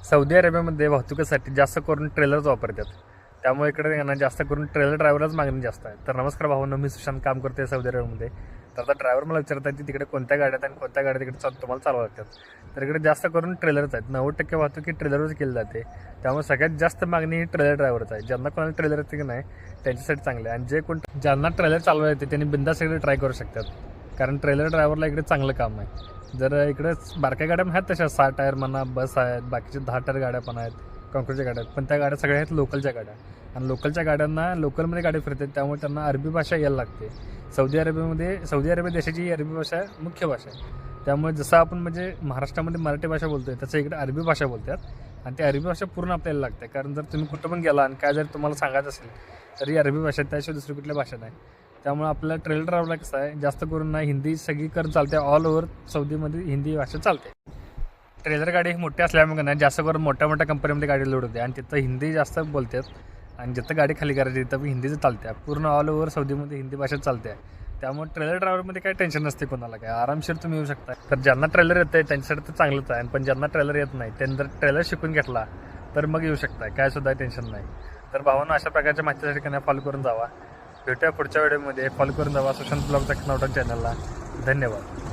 Saudi अरेबियामध्ये वाहतुकीसाठी जास्त करून ट्रेलरच वापरतात. त्यामुळे इकडे यांना जास्त करून ट्रेलर ड्रायव्हरच मागणी जास्त आहे. तर नमस्कार भावांनो, मी सुशांत काम करते सौदी अरेबियामध्ये. तर आता ड्रायव्हर मला विचारतात की तिकडे कोणत्या गाड्यात आणि कोणत्या गाड्या तिकडे तुम्हाला चालवा लागतात. तर इकडे जास्त करून ट्रेलरच आहेत. 90% वाहतूक ही ट्रेलरच केली जाते. त्यामुळे सगळ्यात जास्त मागणी ही ट्रेलर ड्रायव्हरच आहे. ज्यांना कोणाला ट्रेलर येते की नाही त्यांच्यासाठी चांगलं आहे. आणि ज्यांना ट्रेलर चालवा येते त्यांनी बिंदास इकडे ट्राय करू शकतात. कारण ट्रेलर ड्रायव्हरला इकडे चांगलं काम आहे. जर इकडे बारक्या गाड्या आहेत तशा 6 टायर म्हणा, बस आहेत, बाकीचे 10 टायर गाड्या पण आहेत, कॉन्क्रीटच्या गाड्या आहेत. पण त्या गाड्या सगळ्या आहेत लोकलच्या गाड्या. आणि लोकलच्या गाड्यांना लोकलमध्ये गाडी फिरतात, त्यामुळे त्यांना अरबी भाषा यायला लागते. सौदी अरेबिया देशाची अरबी भाषा मुख्य भाषा आहे. त्यामुळे जसं आपण म्हणजे महाराष्ट्रामध्ये मराठी भाषा बोलतोय तसं इकडे अरबी भाषा बोलतात. आणि ती अरबी भाषा पूर्ण आपल्याला लागते. कारण जर तुम्ही कुठं पण गेला आणि काय जर तुम्हाला सांगायचं असेल तरी अरबी भाषा, त्याशिवाय दुसरी कुठल्या भाषा नाही. त्यामुळे आपल्याला ट्रेलर ड्रायव्हरला कसं आहे, जास्त करून ना हिंदी सगळीकडे चालते. ऑल ओव्हर सौदीमध्ये हिंदी भाषा चालते. ट्रेलर गाडी मोठी असल्यामुळे नाही जास्त करून मोठ्या मोठ्या कंपनीमध्ये गाडी लोड होते आणि तिथं हिंदी जास्त बोलतात. आणि जिथं गाडी खाली करायची तिथं पण हिंदीच चालते. पूर्ण ऑल ओव्हर सौदीमध्ये हिंदी भाषा चालते. त्यामुळे ट्रेलर ड्रायव्हरमध्ये काही टेन्शन नसते कोणाला, काय आरामशीर तुम्ही येऊ शकता. तर ज्यांना ट्रेलर येतं आहे त्यांच्यासाठी तर चांगलंच आहे. पण ज्यांना ट्रेलर येत नाही त्यांनी जर ट्रेलर शिकून घेतला तर मग येऊ शकता, काय सुद्धा टेन्शन नाही. तर भावांनो, अशा प्रकारच्या माहितीसाठी त्यांना फॉलो करून जावा. भेटूया पुढच्या व्हिडिओमध्ये. फॉलो करून जावा सुशांत ब्लॉगच्या नवटा चॅनलला. धन्यवाद.